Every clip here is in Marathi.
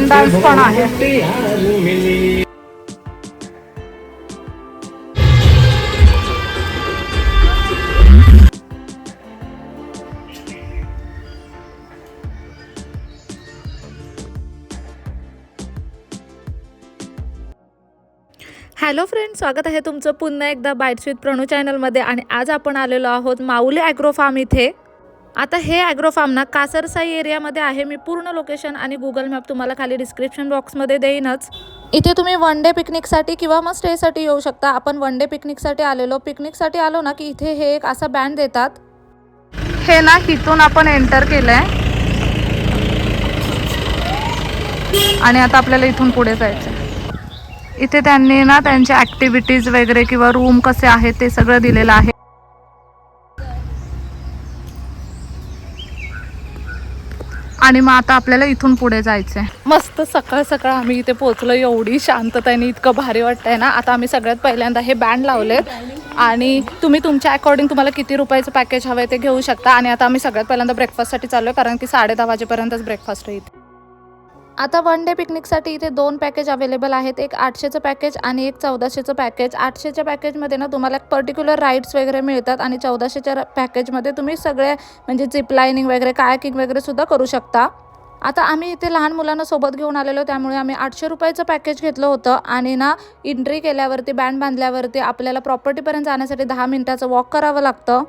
रेन डान्स पण आहे. हॅलो फ्रेंड्स, स्वागत आहे तुमचं पुन्हा एकदा बाईट्स विथ प्रणू चॅनलमध्ये. आणि आज आपण आलेलो आहोत माऊली ॲग्रो फार्म इथे. आता हे ॲग्रो फार्म ना कासरसाई एरियामध्ये आहे. मी पूर्ण लोकेशन आणि गुगल मॅप तुम्हाला खाली डिस्क्रिप्शन बॉक्समध्ये देईनच. इथे तुम्ही वन डे पिकनिकसाठी किंवा मग स्टेसाठी येऊ शकता. आपण वन डे पिकनिकसाठी पिकनिकसाठी आलो ना की इथे हे एक असा बँड देतात. हे ना इथून आपण एंटर केलंय आणि आता आपल्याला इथून पुढे जायचं. इथे त्यांनी ना त्यांच्या ॲक्टिव्हिटीज वगैरे किंवा रूम कसे आहेत ते सगळं दिलेलं आहे. आणि मग आता आपल्याला इथून पुढे जायचंय. मस्त सकाळ सकाळ आम्ही इथे पोहोचलो. एवढी शांततेने इतकं भारी वाटतंय ना. आता आम्ही सगळ्यात पहिल्यांदा हे बँड लावलेत आणि तुम्ही तुमच्या अकॉर्डिंग तुम्हाला किती रुपयाचं पॅकेज हवं आहे ते घेऊ शकता. आणि आता आम्ही सगळ्यात पहिल्यांदा ब्रेकफास्टसाठी चाललो आहे, कारण की 10:30 वाजेपर्यंतच ब्रेकफास्ट होईल. आता वन डे पिकनिकसाठी इथे 2 पॅकेज अवेलेबल आहेत. एक 800चं पॅकेज आणि एक 1400चं पॅकेज. 800च्या पॅकेजमध्ये ना तुम्हाला पर्टिक्युलर राईड्स वगैरे मिळतात आणि 1400च्या पॅकेजमध्ये तुम्ही सगळे म्हणजे झिप लाईनिंग वगैरे कायाकिंग वगैरे सुद्धा करू शकता. आता आम्ही इथे लहान मुलांना सोबत घेऊन आलेलो, त्यामुळे आम्ही 800 रुपयाचं पॅकेज घेतलं होतं. आणि ना एंट्री केल्यावरती बँड बांधल्यावरती आपल्याला प्रॉपर्टीपर्यंत जाण्यासाठी 10 मिनिटाचं वॉक करावं लागतं.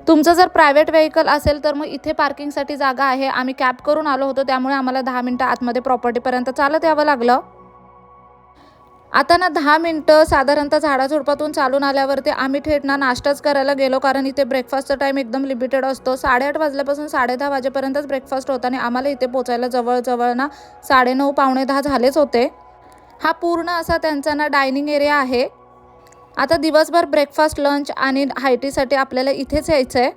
तुमचं जर प्रायव्हेट व्हेकल असेल तर मग इथे पार्किंगसाठी जागा आहे. आम्ही कॅब करून आलो होतो, त्यामुळे आम्हाला 10 मिनिटं आतमध्ये प्रॉपर्टीपर्यंत चालत यावं लागलं. आता ना 10 मिनिटं साधारणतः झाडाझुडपातून चालून आल्यावरती आम्ही थेट ना नाश्ताच करायला गेलो, कारण इथे ब्रेकफास्टचा टाईम एकदम लिमिटेड असतो. 8:30 वाजल्यापासून 10:30 वाजेपर्यंतच ब्रेकफास्ट होता आणि आम्हाला इथे पोचायला जवळजवळ ना 9:30 पावणे 10 झालेच होते. हा पूर्ण असा त्यांचा ना डायनिंग एरिया आहे. आता दिवसभर ब्रेकफास्ट, लंच आणि हायटीसाठी आपल्याला इथेच यायचं आहे.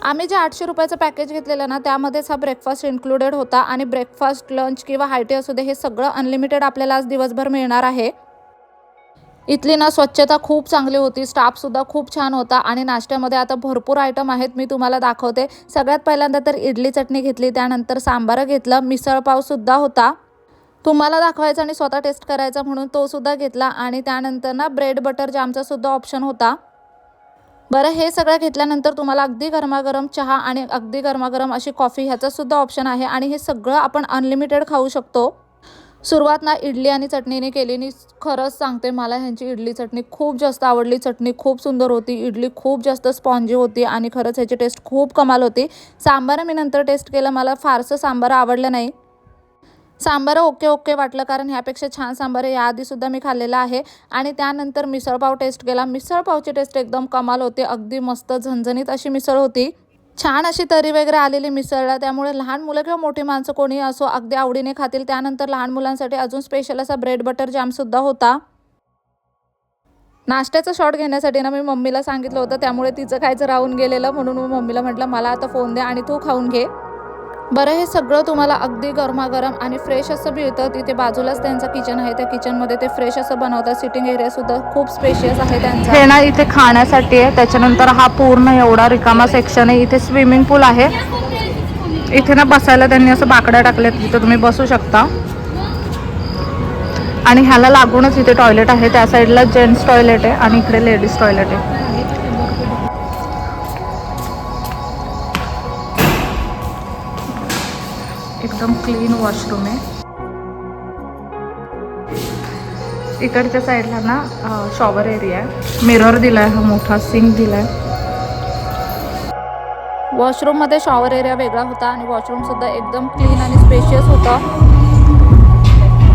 आम्ही जे 800 रुपयाचं पॅकेज घेतलेलं ना त्यामध्येच हा ब्रेकफास्ट इन्क्लुडेड होता. आणि ब्रेकफास्ट, लंच किंवा हायटी असू दे, हे सगळं अनलिमिटेड आपल्याला आज दिवसभर मिळणार आहे. इथली ना स्वच्छता खूप चांगली होती, स्टाफसुद्धा खूप छान होता. आणि नाश्त्यामध्ये आता भरपूर आयटम आहेत, मी तुम्हाला दाखवते. सगळ्यात पहिल्यांदा तर इडली चटणी घेतली, त्यानंतर सांबार घेतलं, मिसळपावसुद्धा होता. तुम्हाला दाखवायचा आणि स्वतः टेस्ट करायचा म्हणून तो सुद्धा घेतला. आणि त्यानंतर ना ब्रेड बटर जामचा सुद्धा ऑप्शन होता. बरं, हे सगळं घेतल्यानंतर तुम्हाला अगदी गरमागरम चहा आणि अगदी गरमागरम अशी कॉफी ह्याचा सुद्धा ऑप्शन आहे. आणि हे सगळं आपण अनलिमिटेड खाऊ शकतो. सुरुवात ना इडली आणि चटणीने केली आणि खरंच सांगते, मला ह्यांची इडली चटणी खूप जास्त आवडली. चटणी खूप सुंदर होती, इडली खूप जास्त स्पॉन्जी होती आणि खरंच ह्याची टेस्ट खूप कमाल होती. सांबार मी नंतर टेस्ट केलं, मला फारसं सांबार आवडलं नाही. सांबार ओके वाटलं, कारण ह्यापेक्षा छान सांबार याआधीसुद्धा मी खाल्लेलं आहे. आणि त्यानंतर मिसळपाव टेस्ट केला. मिसळपावची टेस्ट एकदम कमाल होती. अगदी मस्त झणझणीत अशी मिसळ होती. छान अशी तरी वगैरे आलेली मिसळला, त्यामुळे लहान मुलं किंवा मोठी माणसं कोणी असो अगदी आवडीने खातील. त्यानंतर लहान मुलांसाठी अजून स्पेशल असा ब्रेड बटर जामसुद्धा होता. नाश्त्याचा शॉट घेण्यासाठी ना मी मम्मीला सांगितलं होतं, त्यामुळे तिचं खायचं राहून गेलेलं, म्हणून मी मम्मीला म्हटलं मला आता फोन दे आणि तू खाऊन घे. बरं, हे सगळं तुम्हाला अगदी गरमागरम आणि फ्रेश असं मिळतं. तिथे बाजूलाच त्यांचं किचन आहे, त्या किचनमध्ये ते फ्रेश असं बनवतात. सिटिंग एरियासुद्धा खूप स्पेशियस आहे त्यांचा. हे ना इथे खाण्यासाठी आहे. त्याच्यानंतर हा पूर्ण एवढा रिकामा सेक्शन आहे. इथे स्विमिंग पूल आहे. इथे ना बसायला त्यांनी असं बाकड्या टाकल्यात, तिथे तुम्ही बसू शकता. आणि ह्याला लागूनच इथे टॉयलेट आहे. त्या साईडला जेंट्स टॉयलेट आहे आणि इकडे लेडीज टॉयलेट आहे. एकदम क्लीन वॉशरूम आहे. इकडच्या साईडला ना शॉवर एरिया आहे. मिरर दिलाय, हा मोठा सिंक दिलाय. वॉशरूममध्ये शॉवर एरिया वेगळा होता आणि वॉशरूमसुद्धा एकदम क्लीन आणि स्पेशियस होता.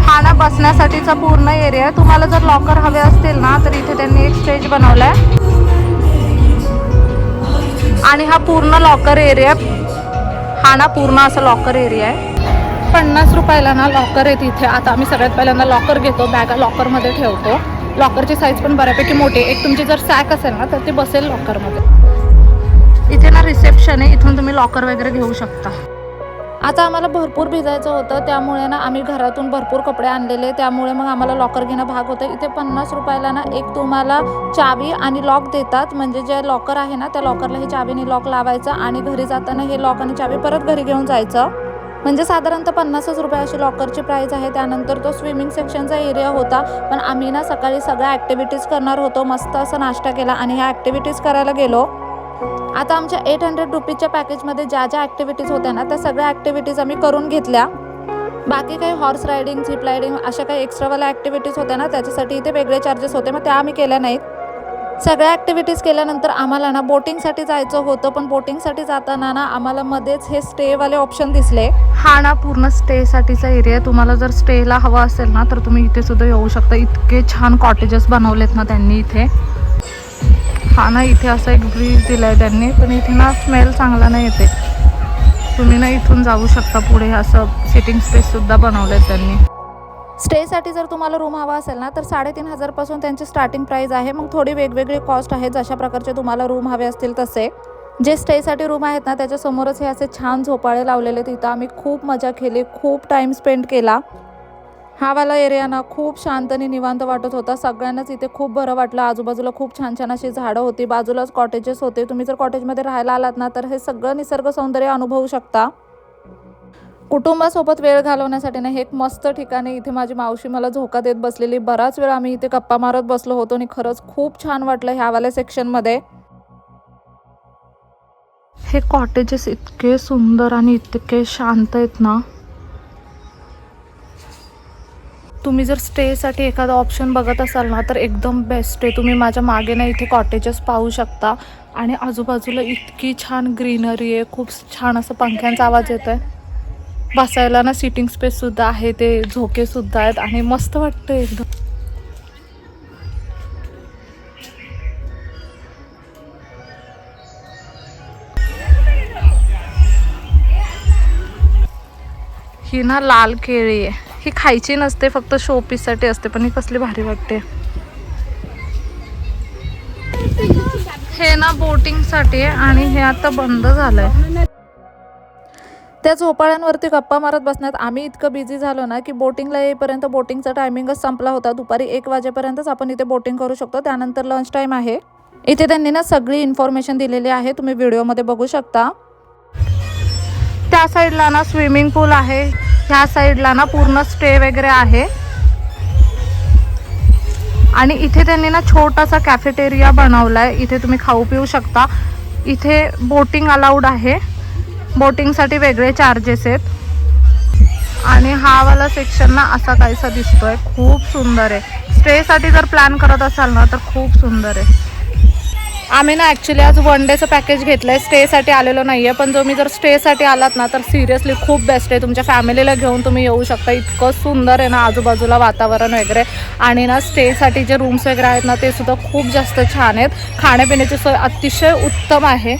हा ना बसण्यासाठीचा पूर्ण एरिया आहे. तुम्हाला जर लॉकर हवे असतील ना तर इथे त्यांनी एक स्टेज बनवलाय. आणि हा पूर्ण लॉकर एरिया, हा ना पूर्ण असा लॉकर एरिया आहे. 50 रुपयाला ना लॉकर आहे तिथे. आता आम्ही सगळ्यात पहिल्यांदा लॉकर घेतो, बॅगा लॉकरमध्ये ठेवतो. लॉकरची साईज पण बऱ्यापैकी मोठी आहे. एक तुमची जर सॅक असेल ना तर ते बसेल लॉकरमध्ये. इथे ना रिसेप्शन आहे, इथून तुम्ही लॉकर वगैरे घेऊ शकता. आता आम्हाला भरपूर भिजायचं होतं, त्यामुळे ना आम्ही घरातून भरपूर कपडे आणलेले, त्यामुळे मग आम्हाला लॉकर घेणं भाग होतं. इथे 50 रुपयाला ना एक तुम्हाला चावी आणि लॉक देतात. म्हणजे जे लॉकर आहे ना त्या लॉकरला हे चावीने लॉक लावायचं आणि घरी जाताना हे लॉक आणि चावी परत घरी घेऊन जायचं. म्हणजे साधारणतः 50 रुपये अशी लॉकरची प्राईस आहे. त्यानंतर तो स्विमिंग सेक्शनचा एरिया होता. पण आम्ही ना सकाळी सगळ्या ॲक्टिव्हिटीज करणार होतो. मस्त असं नाश्ता केला आणि ह्या ॲक्टिव्हिटीज करायला गेलो. आता आमच्या 800 रुपीजच्या पॅकेजमध्ये ज्या ज्या ॲक्टिव्हिटीज होत्या ना त्या सगळ्या ॲक्टिव्हिटीज आम्ही करून घेतल्या. बाकी काही हॉर्स रायडिंग, झिप रायडिंग अशा काही एक्स्ट्रावाल्या ॲक्टिव्हिटीज होत्या ना त्याच्यासाठी इथे वेगळे चार्जेस होते, मग त्या आम्ही केल्या नाहीत. सगळ्या ॲक्टिव्हिटीज केल्यानंतर आम्हाला ना बोटिंगसाठी जायचं होतं. पण बोटिंगसाठी जाताना ना आम्हाला मध्येच हे स्टेवाले ऑप्शन दिसले. हा ना पूर्ण स्टेसाठीचा एरिया आहे. तुम्हाला जर स्टेला हवा असेल ना तर तुम्ही इथे सुद्धा येऊ शकता. इतके छान कॉटेजेस बनवलेत ना त्यांनी इथे. हा ना इथे असा एक ब्रिज दिलाय त्यांनी, पण इथे ना स्मेल चांगला नाही येते. तुम्ही ना इथून जाऊ शकता पुढे. असं सिटिंग स्पेस सुद्धा बनवलेत त्यांनी. स्टेसाठी जर तुम्हाला रूम हवा असेल ना तर 3,500 पासून त्यांची स्टार्टिंग प्राईस आहे. मग थोडी वेगवेगळी कॉस्ट आहे जशा प्रकारचे तुम्हाला रूम हवे असतील तसे. जे स्टेसाठी रूम आहेत ना त्याच्यासमोरच हे असे छान झोपाळे लावलेले. तिथं आम्ही खूप मजा केली, खूप टाईम स्पेंड केला. हा वाला एरिया ना खूप शांत आणि निवांत वाटत होता. सगळ्यांनाच इथे खूप बरं वाटलं. आजूबाजूला खूप छान छान अशी झाडं होती. बाजूलाच कॉटेजेस होते. तुम्ही जर कॉटेजमध्ये राहायला आलात ना तर हे सगळं निसर्ग सौंदर्य अनुभवू शकता. कुटुंबासोबत वेळ घालवण्यासाठी ना हे एक मस्त ठिकाण आहे. इथे माझी मावशी मला झोका देत बसलेली. बराच वेळ आम्ही इथे गप्पा मारत बसलो होतो आणि खरंच खूप छान वाटलं ह्यावाल्या सेक्शनमध्ये. हे कॉटेजेस इतके सुंदर आणि इतके शांत आहेत ना. तुम्ही जर स्टेसाठी एखादा ऑप्शन बघत असाल ना तर एकदम बेस्ट आहे. तुम्ही माझ्या मागे ना इथे कॉटेजेस पाहू शकता आणि आजूबाजूला इतकी छान ग्रीनरी आहे. खूप छान असं पंख्यांचा आवाज येतो आहे. बसायला ना सिटिंग स्पेससुद्धा आहे. ते झोकेसुद्धा आहेत आणि मस्त वाटतं एकदम. ही ना लाल केळी आहे. ही खायची नसते, फक्त शोपीससाठी असते, पण ही कसली भारी वाटते. हे ना बोटिंगसाठी आहे आणि हे आता बंद झालंय. त्या झोपाळ्यांवरती गप्पा मारत बसण्यात आम्ही इतकं बिझी झालो ना की बोटिंगला येईपर्यंत बोटिंगचा टायमिंगच संपला होता. दुपारी 1 वाजेपर्यंतच आपण इथे बोटिंग करू शकतो. त्यानंतर लंच टाईम आहे. इथे त्यांनी ना सगळी इन्फॉर्मेशन दिलेली आहे. तुम्ही व्हिडिओमध्ये बघू शकता. त्या साईडला ना स्विमिंग पूल आहे. ह्या साईडला ना पूर्ण स्टे वगैरे आहे. आणि इथे त्यांनी ना छोटासा कॅफेटेरिया बनवलाय. इथे तुम्ही खाऊ पिऊ शकता. इथे बोटिंग अलाउड आहे. बोटिंगसाठी वेगळे चार्जेस आहेत. आणि हा वाला सेक्शन ना असा काहीसा दिसतोय. खूप सुंदर आहे. स्टेसाठी जर प्लॅन करत असाल ना तर खूप सुंदर आहे. आम्ही ना ॲक्च्युली आज 1 डेचं पॅकेज घेतलं आहे. स्टेसाठी आलेलो नाही आहे. पण तुम्ही जर स्टेसाठी आलात ना तर सिरियसली खूप बेस्ट आहे. तुमच्या फॅमिलीला घेऊन तुम्ही येऊ शकता. इतकं सुंदर आहे ना आजूबाजूला वातावरण वगैरे. आणि ना स्टेसाठी जे रूम्स वगैरे आहेत ना ते सुद्धा खूप जास्त छान आहेत. खाण्यापिण्याची सोय अतिशय उत्तम आहे.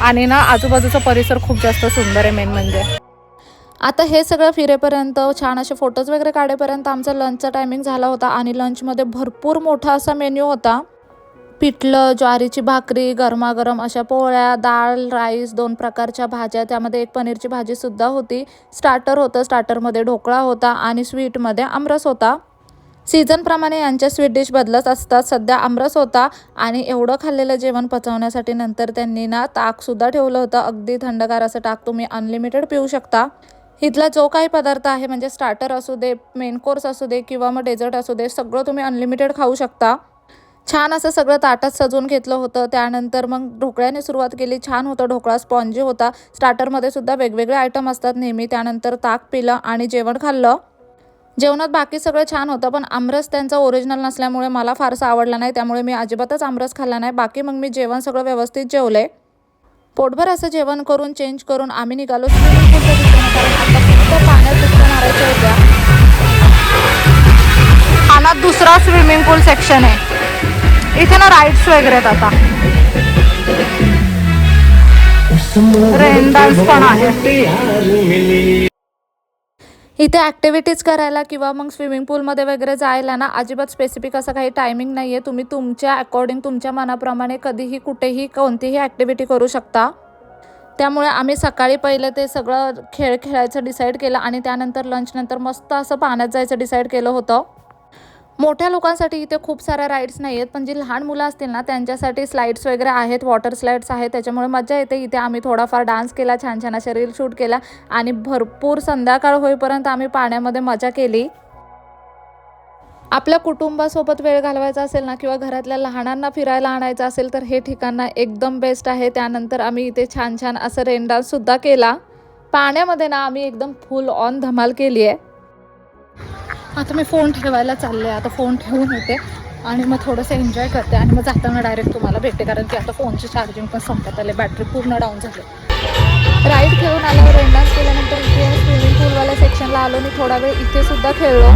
आणि ना आजूबाजूचा परिसर खूप जास्त सुंदर आहे मेन म्हणजे. आता हे सगळं फिरेपर्यंत छान असे फोटोज वगैरे काढेपर्यंत आमचा लंचचा टायमिंग झाला होता. आणि लंचमध्ये भरपूर मोठा असा मेन्यू होता. पिठलं, ज्वारीची भाकरी, गरमागरम अशा पोळ्या, डाळ, राईस, 2 प्रकारच्या भाज्या, त्यामध्ये एक पनीरची भाजीसुद्धा होती. स्टार्टर होतं. स्टार्टरमध्ये ढोकळा होता आणि स्वीटमध्ये आमरस होता. सीझनप्रमाणे यांच्या स्वीट डिश बदलत असतात. सध्या आमरस होता. आणि एवढं खाल्लेलं जेवण पचवण्यासाठी नंतर त्यांनी ना ताकसुद्धा ठेवलं होतं. अगदी थंडगार असं ताक तुम्ही अनलिमिटेड पिऊ शकता. इथला जो काही पदार्थ आहे म्हणजे स्टार्टर असू दे, मेन कोर्स असू दे किंवा मग डेझर्ट असू दे, सगळं तुम्ही अनलिमिटेड खाऊ शकता. छान असं सगळं ताटात सजवून घेतलं होतं. त्यानंतर मग ढोकळ्याने सुरुवात केली. छान होतं ढोकळा, स्पॉन्जी होता. स्टार्टरमध्ये सुद्धा वेगवेगळे आयटम असतात नेहमी. त्यानंतर ताक पिलं आणि जेवण खाल्लं. जेवणात बाकी सगळं छान होतं, पण आमरस त्यांचा ओरिजिनल नसल्यामुळे मला फारसा आवडला नाही. त्यामुळे मी अजिबातच आमरस खाल्ला नाही. बाकी मग मी जेवण सगळं व्यवस्थित जेवले. पोटभर असं जेवण करून चेंज करून आम्ही निघालो स्विमिंग पूलच्या दिशेने. कारण आता फक्त पाण्यात डुबक्या मारायच्या होत्या. हा ना दुसरा स्विमिंग पूल सेक्शन आहे. इथे ना राईड्स वगैरे आहेत. आता रेन डान्स पण आहे. इथे ॲक्टिव्हिटीज करायला किंवा मग स्विमिंग पूलमध्ये वगैरे जायला ना अजिबात स्पेसिफिक असं काही टायमिंग नाही आहे. तुम्ही तुमच्या अकॉर्डिंग तुमच्या मनाप्रमाणे कधीही कुठेही कोणतीही ॲक्टिव्हिटी करू शकता. त्यामुळे आम्ही सकाळी पहिलं ते सगळं खेळायचं डिसाईड केलं आणि त्यानंतर लंचनंतर मस्त असं पाण्यात जायचं डिसाईड केलं होतं. मोठ्या लोकांसाठी इथे खूप साऱ्या राईड्स नाही आहेत, पण जी लहान मुलं असतील ना त्यांच्यासाठी स्लाईड्स वगैरे आहेत, वॉटर स्लाईड्स आहेत, त्याच्यामुळे मजा येते. इथे आम्ही थोडाफार डान्स केला, छान छान अशा रील शूट केला आणि भरपूर संध्याकाळ होईपर्यंत आम्ही पाण्यामध्ये मजा केली. आपल्या कुटुंबासोबत वेळ घालवायचा असेल ना किंवा घरातल्या लहानांना फिरायला आणायचं असेल तर हे ठिकाण एकदम बेस्ट आहे. त्यानंतर आम्ही इथे छान छान असं रेन डान्ससुद्धा केला. पाण्यामध्ये ना आम्ही एकदम फुल ऑन धमाल केली आहे. आता मी फोन ठेवायला चालले, आता फोन ठेवून येते आणि मग थोडंसं एन्जॉय करते आणि मग जाताना डायरेक्ट तुम्हाला भेटते, कारण की आता फोनची चार्जिंग पण संपत आले, बॅटरी पूर्ण डाऊन झाली. राईड खेळून आल्यावर रेन डान्स केल्यानंतर इथे स्विमिंग पूलवाल्या सेक्शनला आलो आणि थोडा वेळ इथे सुद्धा खेळलो.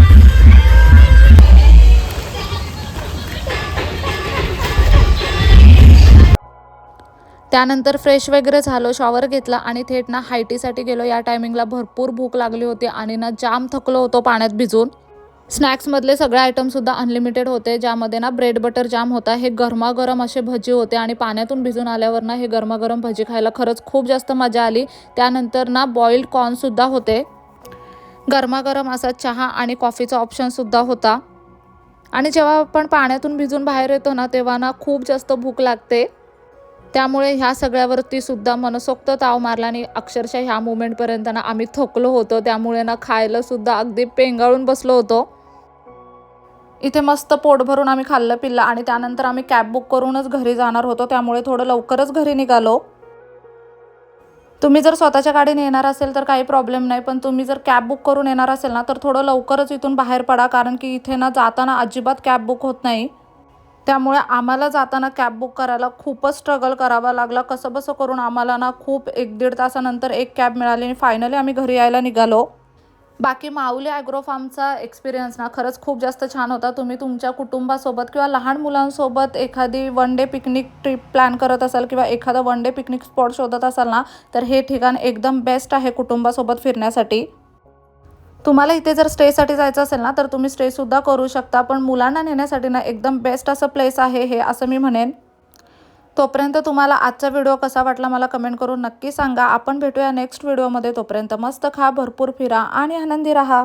त्यानंतर फ्रेश वगैरे झालो, शॉवर घेतला आणि थेट ना हायटीसाठी गेलो. या टायमिंगला भरपूर भूक लागली होती आणि ना जाम थकलो होतो पाण्यात भिजून. स्नॅक्समधले सगळे आयटमसुद्धा अनलिमिटेड होते, ज्यामध्ये ना ब्रेड बटर जाम होता. हे गरमागरम असे भजी होते आणि पाण्यातून भिजून आल्यावर ना हे गरमागरम भजी खायला खरंच खूप जास्त मजा आली. त्यानंतर ना बॉइल्ड कॉर्नसुद्धा होते. गरमागरम असा चहा आणि कॉफीचा ऑप्शनसुद्धा होता. आणि जेव्हा आपण पाण्यातून भिजून बाहेर येतो ना तेव्हा ना खूप जास्त भूक लागते. त्यामुळे ह्या सगळ्यावरती सुद्धा मनसोक्त ताव मारला आणि अक्षरशः ह्या मोमेंटपर्यंत ना आम्ही थकलो होतो. त्यामुळे ना खायला सुद्धा अगदी पेंगाळून बसलो होतो. इथे मस्त पोट भरून आम्ही खाल्लं पिल्लं आणि त्यानंतर आम्ही कॅब बुक करूनच घरी जाणार होतो, त्यामुळे थोडं लवकरच घरी निघालो. तुम्ही जर स्वतःच्या गाडीने येणार असेल तर काही प्रॉब्लेम नाही, पण तुम्ही जर कॅब बुक करून येणार असेल ना तर थोडं लवकरच इथून बाहेर पडा, कारण की इथे ना जाताना अजिबात कॅब बुक होत नाही. त्यामुळे आम्हाला जाताना कॅब बुक करायला खूपच स्ट्रगल करावा लागला. कसंबसं करून आम्हाला ना खूप 1-1.5 तासानंतर एक कॅब मिळाली आणि फायनली आम्ही घरी यायला निघालो. बाकी माऊली ॲग्रो फार्मचा एक्सपिरियन्स ना खरंच खूप जास्त छान होता. तुम्ही तुमच्या कुटुंबासोबत किंवा लहान मुलांसोबत एखादी one day picnic trip plan करत असाल किंवा एखादा वन डे पिकनिक स्पॉट शोधत असाल ना तर हे ठिकाण एकदम बेस्ट आहे कुटुंबासोबत फिरण्यासाठी. तुम्हाला इथे जर स्टेसाठी जायचं असेल ना तर तुम्ही स्टेसुद्धा करू शकता, पण मुलांना नेण्यासाठी ना एकदम बेस्ट असं प्लेस आहे हे, असं मी म्हणेन. तोपर्यंत तुम्हाला आजचा व्हिडिओ कसा वाटला मला कमेंट करून नक्की सांगा. आपण भेटूया नेक्स्ट व्हिडिओमध्ये. तोपर्यंत मस्त खा, भरपूर फिरा आणि आनंदी राहा.